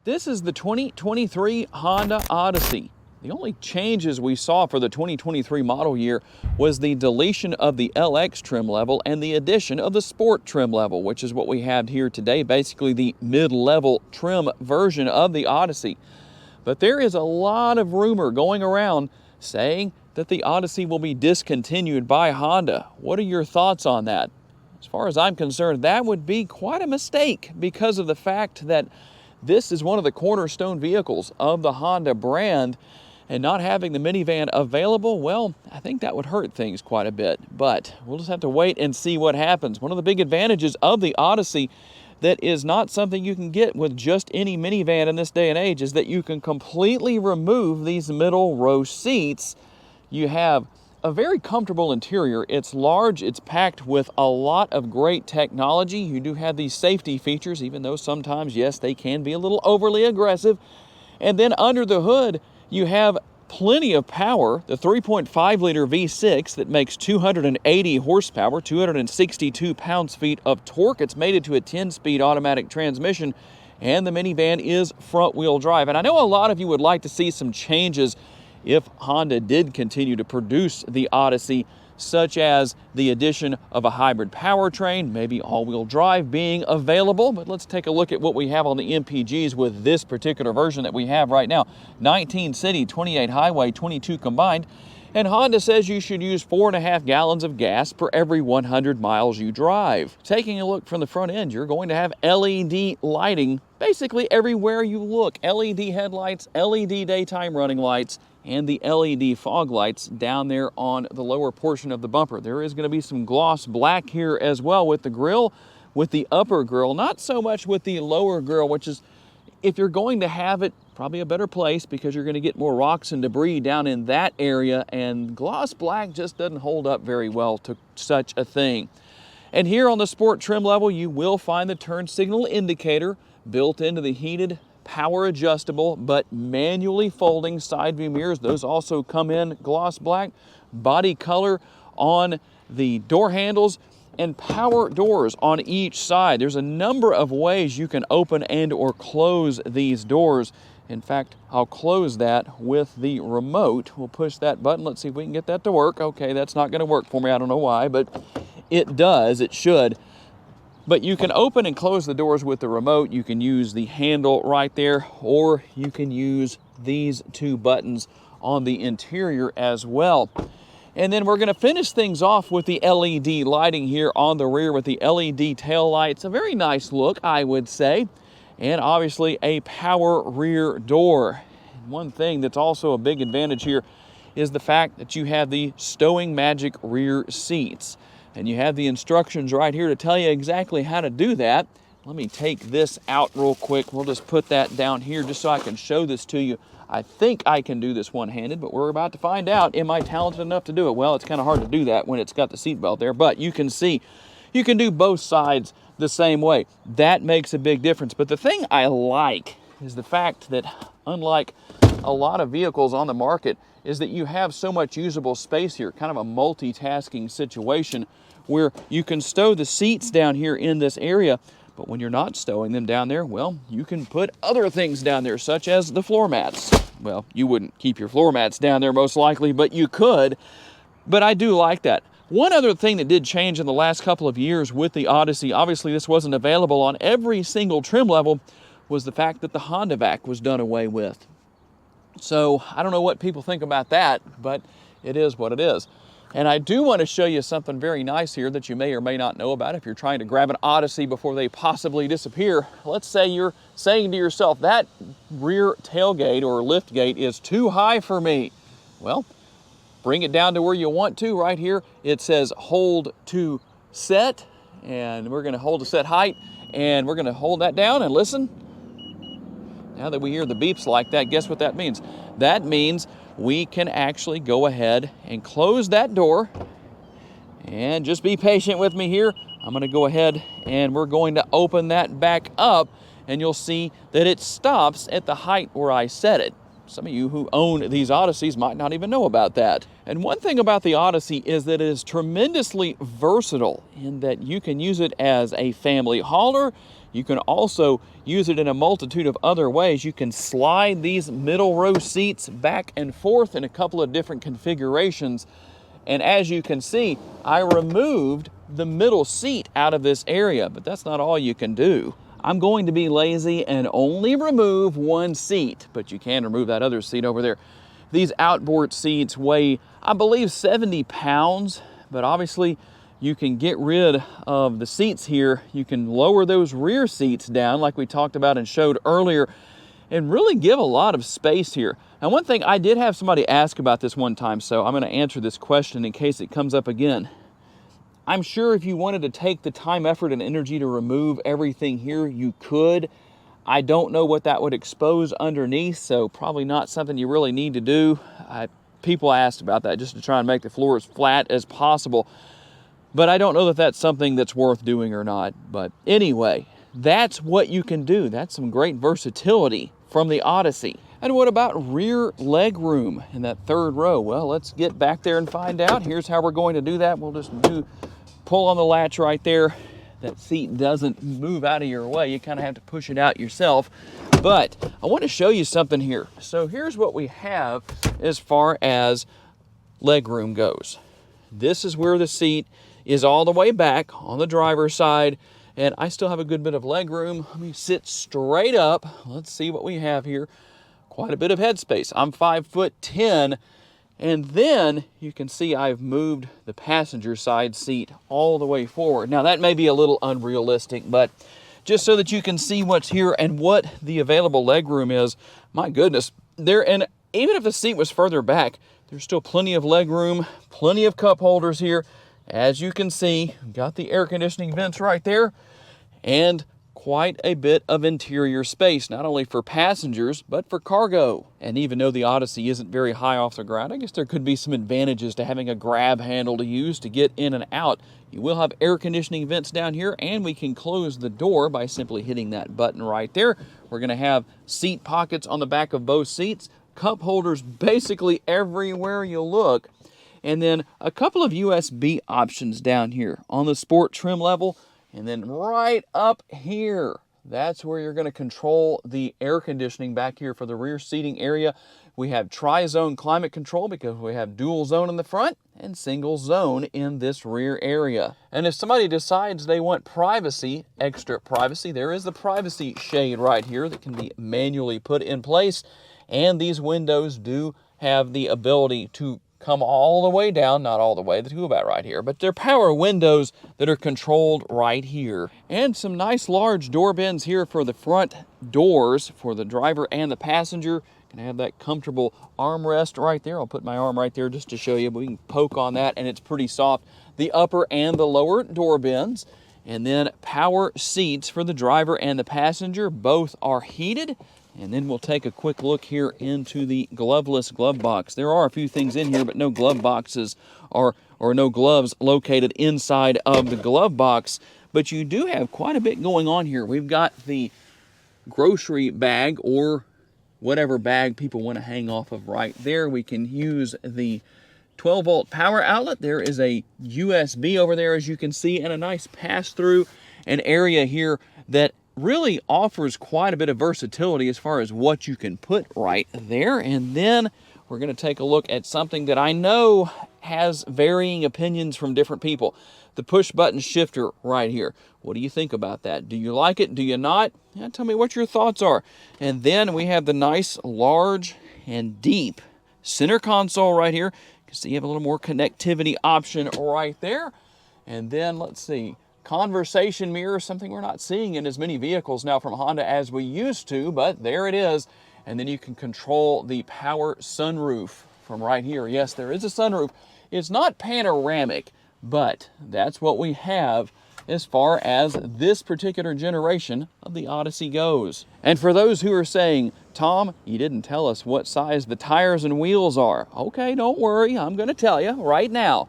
This is the 2023 Honda Odyssey. The only changes we saw for the 2023 model year was the deletion of the LX trim level and the addition of the Sport trim level, which is what we have here today, basically the mid-level trim version of the Odyssey. But there is a lot of rumor going around saying that the Odyssey will be discontinued by Honda. What are your thoughts on that? As far as I'm concerned, that would be quite a mistake because of the fact that this is one of the cornerstone vehicles of the Honda brand, and not having the minivan available, well, I think that would hurt things quite a bit. But we'll just have to wait and see what happens. One of the big advantages of the Odyssey that is not something you can get with just any minivan in this day and age is that you can completely remove these middle row seats. You have a very comfortable interior. It's large, it's packed with a lot of great technology. You do have these safety features, even though sometimes, yes, they can be a little overly aggressive. And then under the hood, you have plenty of power, the 3.5-liter V6 that makes 280 horsepower, 262 pounds-feet of torque. It's mated to a 10-speed automatic transmission, and the minivan is front-wheel drive. And I know a lot of you would like to see some changes if Honda did continue to produce the Odyssey, such as the addition of a hybrid powertrain, maybe all-wheel drive being available. But let's take a look at what we have on the MPGs with this particular version that we have right now. 19 city, 28 highway, 22 combined. And Honda says you should use 4.5 gallons of gas per every 100 miles you drive. Taking a look from the front end, you're going to have LED lighting basically everywhere you look. LED headlights, LED daytime running lights, and the LED fog lights down there on the lower portion of the bumper. There is going to be some gloss black here as well with the grille, with the upper grille, not so much with the lower grille, which is, if you're going to have it, probably a better place because you're going to get more rocks and debris down in that area, and gloss black just doesn't hold up very well to such a thing. And here on the Sport trim level, you will find the turn signal indicator built into the heated, power adjustable but manually folding side view mirrors. Those also come in gloss black. Body color on the door handles, and power doors on each side. There's a number of ways you can open and or close these doors. In fact, I'll close that with the remote. We'll push that button. Let's see if we can get that to work. Okay, that's not going to work for me. I don't know why, but it does. It should. But you can open and close the doors with the remote. You can use the handle right there, or you can use these two buttons on the interior as well. And then we're going to finish things off with the LED lighting here on the rear with the LED tail lights. A very nice look, I would say. And obviously a power rear door. One thing that's also a big advantage here is the fact that you have the Stowing Magic rear seats. And you have the instructions right here to tell you exactly how to do that. Let me take this out real quick. We'll just put that down here just so I can show this to you. I think I can do this one-handed, but we're about to find out. Am I talented enough to do it? Well, it's kind of hard to do that when it's got the seatbelt there, but you can see, you can do both sides the same way. That makes a big difference. But the thing I like is the fact that, unlike a lot of vehicles on the market, is that you have so much usable space here, kind of a multitasking situation where you can stow the seats down here in this area, but when you're not stowing them down there, well, you can put other things down there, such as the floor mats. Well, you wouldn't keep your floor mats down there most likely, but you could. But I do like that. One other thing that did change in the last couple of years with the Odyssey, obviously this wasn't available on every single trim level, was the fact that the Honda vac was done away with. So I don't know what people think about that, but it is what it is. And I do want to show you something very nice here that you may or may not know about if you're trying to grab an Odyssey before they possibly disappear. Let's say you're saying to yourself, that rear tailgate or lift gate is too high for me. Well, bring it down to where you want to. Right here, it says hold to set, and we're going to hold to set height, and we're going to hold that down and listen. Now that we hear the beeps like that, guess what that means? That means we can actually go ahead and close that door. And just be patient with me here. I'm going to go ahead and we're going to open that back up, and you'll see that it stops at the height where I set it. Some of you who own these Odysseys might not even know about that. And one thing about the Odyssey is that it is tremendously versatile in that you can use it as a family hauler. You can also use it in a multitude of other ways. You can slide these middle row seats back and forth in a couple of different configurations. And as you can see, I removed the middle seat out of this area, but that's not all you can do. I'm going to be lazy and only remove one seat, but you can remove that other seat over there. These outboard seats weigh, I believe, 70 pounds, but obviously you can get rid of the seats here. You can lower those rear seats down like we talked about and showed earlier, and really give a lot of space here. Now, one thing I did have somebody ask about this one time, so I'm going to answer this question in case it comes up again. I'm sure if you wanted to take the time, effort, and energy to remove everything here, you could. I don't know what that would expose underneath, so probably not something you really need to do. People asked about that just to try and make the floor as flat as possible, but I don't know that that's something that's worth doing or not. But anyway, that's what you can do. That's some great versatility from the Odyssey. And what about rear leg room in that third row? Well, let's get back there and find out. Here's how we're going to do that. We'll just pull on the latch right there. That seat doesn't move out of your way. You kind of have to push it out yourself. But I want to show you something here. So here's what we have as far as leg room goes. This is where the seat is all the way back on the driver's side, and I still have a good bit of leg room. Let me sit straight up. Let's see what we have here. Quite a bit of headspace. I'm 5'10", and then you can see I've moved the passenger side seat all the way forward. Now that may be a little unrealistic, but just so that you can see what's here and what the available leg room is, my goodness, and even if the seat was further back, there's still plenty of leg room, plenty of cup holders here. As you can see, got the air conditioning vents right there, and quite a bit of interior space, not only for passengers, but for cargo. And even though the Odyssey isn't very high off the ground, I guess there could be some advantages to having a grab handle to use to get in and out. You will have air conditioning vents down here, and we can close the door by simply hitting that button right there. We're going to have seat pockets on the back of both seats, cup holders basically everywhere you look, and then a couple of USB options down here on the Sport trim level. And then right up here, that's where you're going to control the air conditioning back here for the rear seating area. We have tri-zone climate control because we have dual zone in the front and single zone in this rear area. And if somebody decides they want privacy, extra privacy, there is the privacy shade right here that can be manually put in place. And these windows do have the ability to come all the way down, not all the way, to about right here, but they're power windows that are controlled right here. And some nice large door bins here for the front doors for the driver and the passenger. Can have that comfortable armrest right there. I'll put my arm right there just to show you, but we can poke on that and it's pretty soft. The upper and the lower door bins, and then power seats for the driver and the passenger. Both are heated. And then we'll take a quick look here into the gloveless glove box. There are a few things in here, but no glove boxes or no gloves located inside of the glove box. But you do have quite a bit going on here. We've got the grocery bag or whatever bag people want to hang off of right there. We can use the 12-volt power outlet. There is a USB over there, as you can see, and a nice pass-through, an area here that really offers quite a bit of versatility as far as what you can put right there. And then we're going to take a look at something that I know has varying opinions from different people. The push button shifter right here. What do you think about that? Do you like it? Do you not? Yeah, tell me what your thoughts are. And then we have the nice, large, and deep center console right here. You can see you have a little more connectivity option right there. And then let's see. Conversation mirror, something we're not seeing in as many vehicles now from Honda as we used to, but there it is. And then you can control the power sunroof from right here. Yes, there is a sunroof. It's not panoramic, but that's what we have as far as this particular generation of the Odyssey goes. And for those who are saying, Tom, you didn't tell us what size the tires and wheels are. Okay, don't worry, I'm going to tell you right now.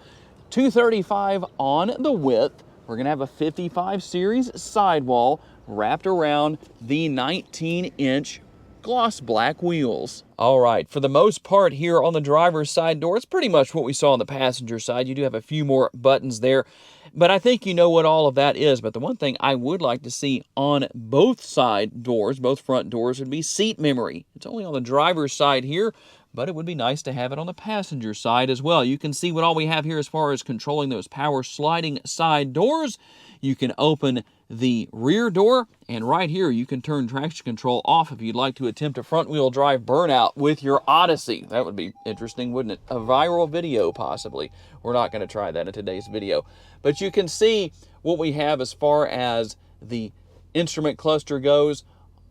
235 on the width. We're going to have a 55 series sidewall wrapped around the 19-inch gloss black wheels. All right, for the most part here on the driver's side door, it's pretty much what we saw on the passenger side. You do have a few more buttons there, but I think you know what all of that is. But the one thing I would like to see on both side doors, both front doors, would be seat memory. It's only on the driver's side here, but it would be nice to have it on the passenger side as well. You can see what all we have here as far as controlling those power sliding side doors. You can open the rear door, and right here you can turn traction control off if you'd like to attempt a front-wheel drive burnout with your Odyssey. That would be interesting, wouldn't it? A viral video, possibly. We're not going to try that in today's video. But you can see what we have as far as the instrument cluster goes.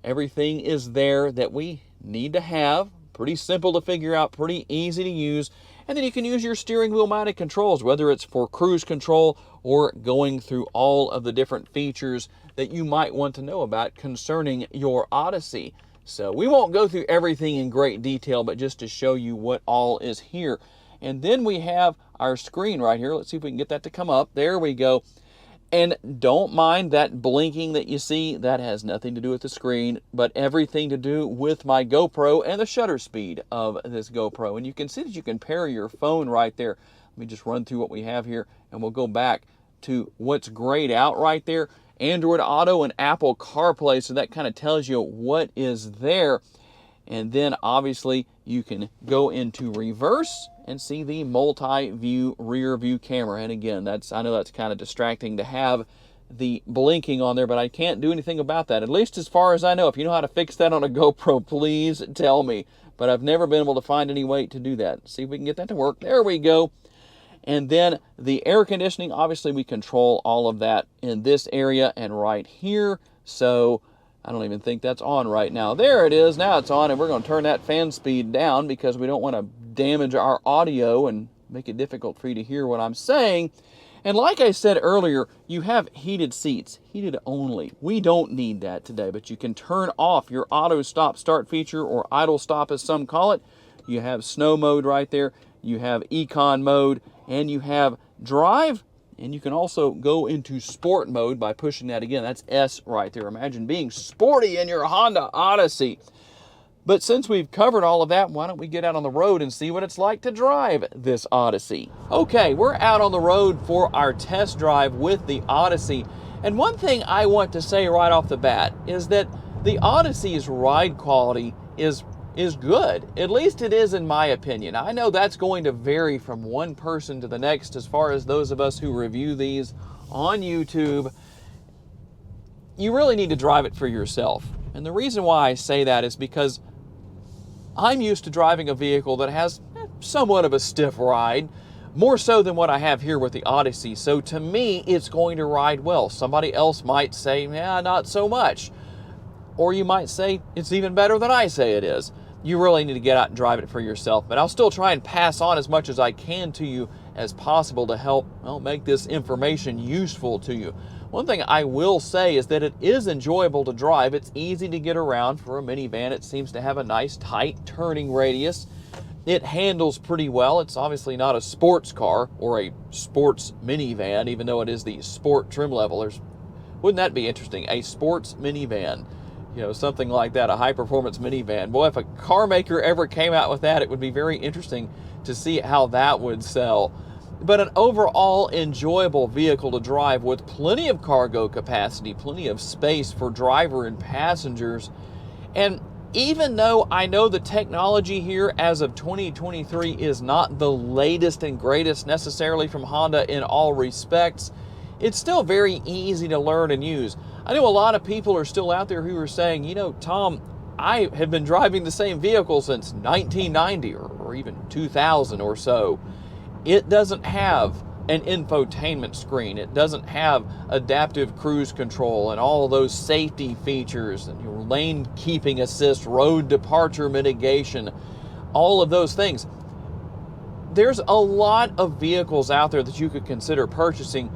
Everything is there that we need to have. Pretty simple to figure out, pretty easy to use. And then you can use your steering wheel mounted controls, whether it's for cruise control or going through all of the different features that you might want to know about concerning your Odyssey. So we won't go through everything in great detail, but just to show you what all is here. And then we have our screen right here. Let's see if we can get that to come up. There we go. And don't mind that blinking that you see. That has nothing to do with the screen, but everything to do with my GoPro and the shutter speed of this GoPro. And you can see that you can pair your phone right there. Let me just run through what we have here, and we'll go back to what's grayed out right there. Android Auto and Apple CarPlay, so that kind of tells you what is there. And then obviously you can go into reverse and see the multi-view rear view camera. And again, I know that's kind of distracting to have the blinking on there, but I can't do anything about that, at least as far as I know. If you know how to fix that on a GoPro, please tell me. But I've never been able to find any way to do that. See if we can get that to work. There we go. And then the air conditioning, obviously we control all of that in this area and right here. So I don't even think that's on right now. There it is. Now it's on, and we're going to turn that fan speed down because we don't want to damage our audio and make it difficult for you to hear what I'm saying. And like I said earlier, you have heated seats, heated only. We don't need that today, but you can turn off your auto stop start feature, or idle stop as some call it. You have snow mode right there. You have econ mode, and you have drive. And you can also go into sport mode by pushing that again. That's S right there. Imagine being sporty in your Honda Odyssey. But since we've covered all of that, why don't we get out on the road and see what it's like to drive this Odyssey? Okay, we're out on the road for our test drive with the Odyssey. And one thing I want to say right off the bat is that the Odyssey's ride quality is good. At least it is in my opinion. I know that's going to vary from one person to the next as far as those of us who review these on YouTube. You really need to drive it for yourself. And the reason why I say that is because I'm used to driving a vehicle that has somewhat of a stiff ride, more so than what I have here with the Odyssey. So to me, it's going to ride well. Somebody else might say, yeah, not so much. Or you might say, it's even better than I say it is. You really need to get out and drive it for yourself. But I'll still try and pass on as much as I can to you as possible to help, well, make this information useful to you. One thing I will say is that it is enjoyable to drive. It's easy to get around for a minivan. It seems to have a nice tight turning radius. It handles pretty well. It's obviously not a sports car or a sports minivan, even though it is the sport trim level. Wouldn't that be interesting? A sports minivan. You know, something like that, a high-performance minivan. Boy, if a car maker ever came out with that, it would be very interesting to see how that would sell. But an overall enjoyable vehicle to drive with plenty of cargo capacity, plenty of space for driver and passengers. And even though I know the technology here as of 2023 is not the latest and greatest necessarily from Honda in all respects, it's still very easy to learn and use. I know a lot of people are still out there who are saying, you know, Tom, I have been driving the same vehicle since 1990 or even 2000 or so. It doesn't have an infotainment screen. It doesn't have adaptive cruise control and all of those safety features and your lane keeping assist, road departure mitigation, all of those things. There's a lot of vehicles out there that you could consider purchasing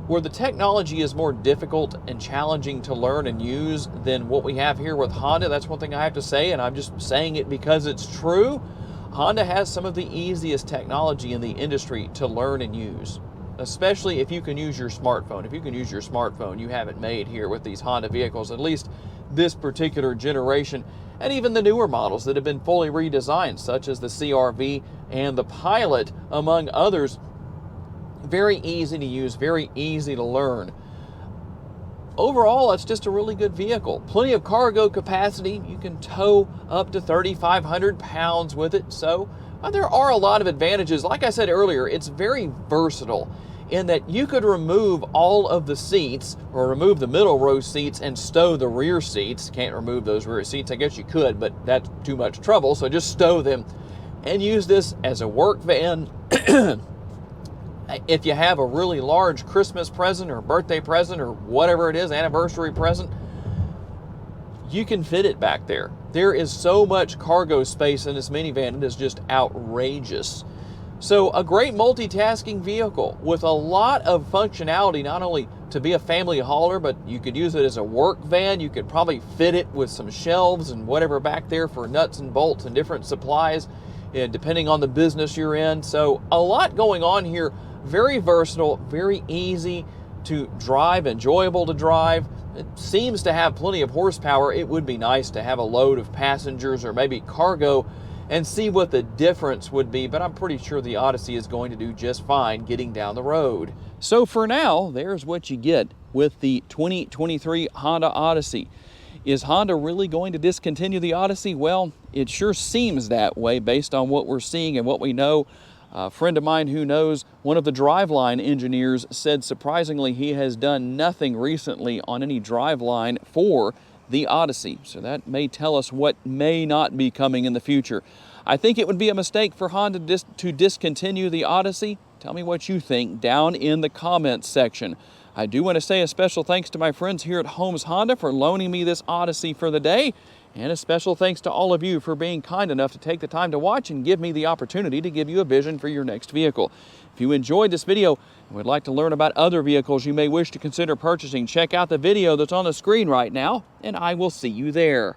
where the technology is more difficult and challenging to learn and use than what we have here with Honda. That's one thing I have to say, and I'm just saying it because it's true. Honda has some of the easiest technology in the industry to learn and use, especially if you can use your smartphone. If you can use your smartphone, you have it made here with these Honda vehicles. At least this particular generation, and even the newer models that have been fully redesigned, such as the CR-V and the Pilot, among others. Very easy to use, very easy to learn. Overall, it's just a really good vehicle. Plenty of cargo capacity. You can tow up to 3,500 pounds with it. So there are a lot of advantages. Like I said earlier, it's very versatile in that you could remove all of the seats, or remove the middle row seats and stow the rear seats. Can't remove those rear seats. I guess you could, but that's too much trouble. So just stow them and use this as a work van. If you have a really large Christmas present or birthday present or whatever it is, anniversary present, you can fit it back there. There is so much cargo space in this minivan, it is just outrageous. So a great multitasking vehicle with a lot of functionality, not only to be a family hauler, but you could use it as a work van. You could probably fit it with some shelves and whatever back there for nuts and bolts and different supplies, depending on the business you're in. So a lot going on here. Very versatile, very easy to drive, enjoyable to drive. It seems to have plenty of horsepower. It would be nice to have a load of passengers or maybe cargo and see what the difference would be, but I'm pretty sure the Odyssey is going to do just fine getting down the road. So for now, there's what you get with the 2023 Honda Odyssey. Is Honda really going to discontinue the Odyssey? Well, it sure seems that way based on what we're seeing and what we know. A friend of mine who knows one of the driveline engineers said surprisingly he has done nothing recently on any driveline for the Odyssey. So that may tell us what may not be coming in the future. I think it would be a mistake for Honda to discontinue the Odyssey. Tell me what you think down in the comments section. I do want to say a special thanks to my friends here at Holmes Honda for loaning me this Odyssey for the day. And a special thanks to all of you for being kind enough to take the time to watch and give me the opportunity to give you a vision for your next vehicle. If you enjoyed this video and would like to learn about other vehicles you may wish to consider purchasing, check out the video that's on the screen right now, and I will see you there.